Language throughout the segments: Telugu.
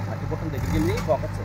మట్టి పుట్టల దగ్గరికి వెళ్ళి ఫోకస్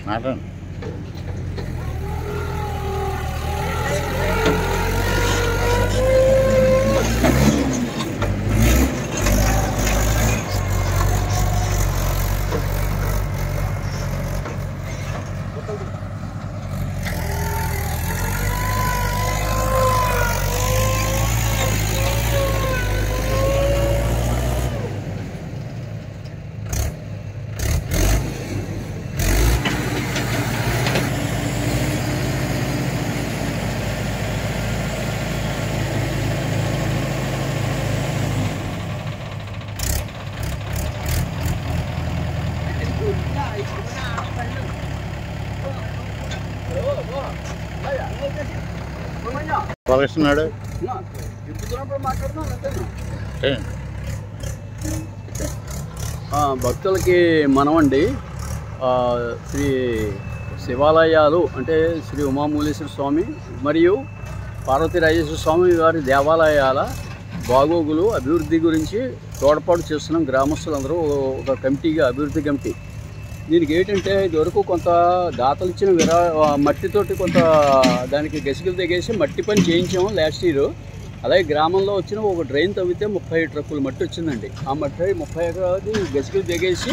మాట్లాడండి. బాలకృష్ణనాడు భక్తులకి మనమండి శ్రీ శివాలయాలు అంటే శ్రీ ఉమామూలేశ్వర స్వామి మరియు పార్వతీరాజేశ్వర స్వామి వారి దేవాలయాల బాగోగులు అభివృద్ధి గురించి తోడ్పాటు చేస్తున్నాం. గ్రామస్తులందరూ ఒక కమిటీగా అభివృద్ధి కమిటీ. దీనికి ఏంటంటే ఇదివరకు కొంత దాతలు ఇచ్చిన మట్టితోటి కొంత దానికి గసికలు తెగేసి మట్టి పని చేయించాము లాస్ట్ ఇయర్. అలాగే గ్రామంలో వచ్చిన ఒక డ్రైన్ తవ్వితే 30 ట్రక్కులు మట్టి వచ్చిందండి. ఆ మట్టి 30 గసికలు తెగేసి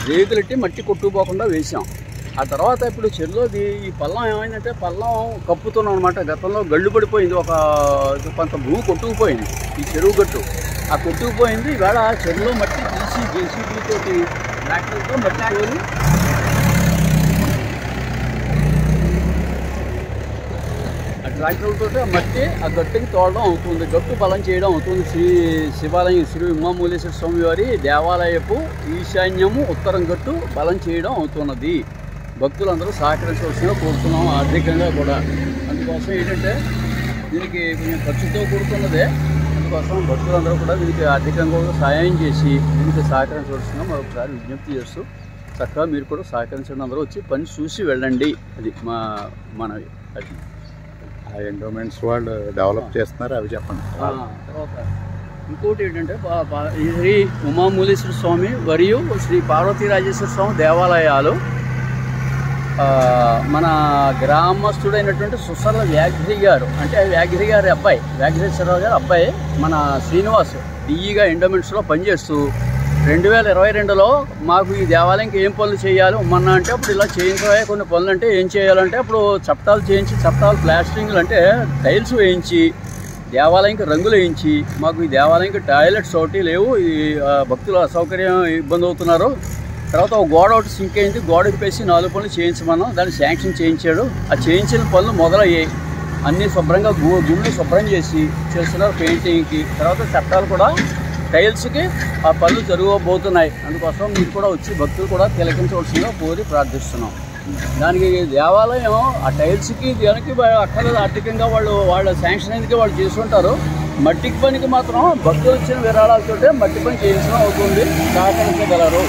రేకులెట్టి మట్టి కొట్టుకుపోకుండా వేసాం. ఆ తర్వాత ఇప్పుడు చెరువులోది ఈ పల్లం ఏమైందంటే పల్లం కప్పుతున్నాం అనమాట. గతంలో గళ్ళు పడిపోయింది, కొంత భూమి కొట్టుకుపోయింది ఈ చెరువు గట్టు. ఆ కొట్టుకుపోయింది. ఈవేళ చెరువులో మట్టి తీసి జేసీబీ తోటి ట్రాక్టర్తో మట్టి తోలి ఆ ట్రాక్టర్లతో ఆ మట్టి ఆ గట్టుకి తోడడం అవుతుంది, గట్టు బలం చేయడం అవుతుంది. శివాలయం శ్రీ ఉమామూలేశ్వర స్వామి వారి దేవాలయపు ఈశాన్యము ఉత్తరం గట్టు బలం చేయడం అవుతున్నది. భక్తులందరూ సహకరించవలసిందిగా కోరుతున్నాం, ఆర్థికంగా కూడా. అందుకోసం ఏంటంటే దీనికి కొంచెం ఖర్చుతో కూడుతున్నదే. అందుకోసం భక్తులందరూ కూడా దీనికి ఆర్థికంగా కూడా సహాయం చేసి దీనికి సహకరించవలసిందిగా మరొకసారి విజ్ఞప్తి చేస్తూ చక్కగా మీరు కూడా సహకరించండి. అందరూ వచ్చి పని చూసి వెళ్ళండి. అది మనవి. అది ఆ ఎండోమెంట్స్ వాళ్ళు డెవలప్ చేస్తున్నారు, అవి చెప్పండి. తర్వాత ఇంకోటి ఏంటంటే శ్రీ ఉమామూలేశ్వర స్వామి మరియు శ్రీ పార్వతీరాజేశ్వర స్వామి దేవాలయాలు మన గ్రామస్తుడైనటువంటి సుసర్ల వ్యాఘ్రి గారు, అంటే వ్యాఘ్రి గారి అబ్బాయి, వ్యాఘ్రేశ్వరరావు గారి అబ్బాయి మన శ్రీనివాస్ డిఈగా ఎండోమెంట్స్లో పనిచేస్తూ 2022లో మాకు ఈ దేవాలయంకి ఏం పనులు చేయాలి ఉమ్మన్నా అంటే అప్పుడు ఇలా చేయించబోయే కొన్ని పనులు అంటే ఏం చేయాలంటే అప్పుడు చప్టాలు చేయించి, చప్టాలు ప్లాస్టరింగ్లు అంటే టైల్స్ వేయించి, దేవాలయంకి రంగులు వేయించి, మాకు ఈ దేవాలయంకి టాయిలెట్స్ ఒకటి లేవు, ఈ భక్తులు అసౌకర్యం ఇబ్బంది అవుతున్నారు. తర్వాత ఒక గోడ ఒకటి సింక్ అయింది, గోడకి పేసి 4 పనులు చేయించమన్నాం. దాన్ని శాంక్షన్ చేయించాడు. ఆ చేయించిన పనులు మొదలయ్యాయి. అన్నీ శుభ్రంగా గుళ్ళు శుభ్రం చేసి చేస్తున్నారు పెయింటింగ్కి. తర్వాత చట్టాలు కూడా టైల్స్కి ఆ పనులు జరగబోతున్నాయి. అందుకోసం మీరు కూడా వచ్చి భక్తులు కూడా తిలకించవలసిందిగా కోరి ప్రార్థిస్తున్నాం. దానికి దేవాలయం ఆ టైల్స్కి దానికి అక్కర్లేదు, ఆర్థికంగా వాళ్ళ శాంక్షన్ ఎందుకే వాళ్ళు చేసుకుంటారు. మట్టి పనికి మాత్రం భక్తులు ఇచ్చిన విరాళాలతోటే మట్టి పని చేయించడం అవుతుంది, సహకరించగలరు.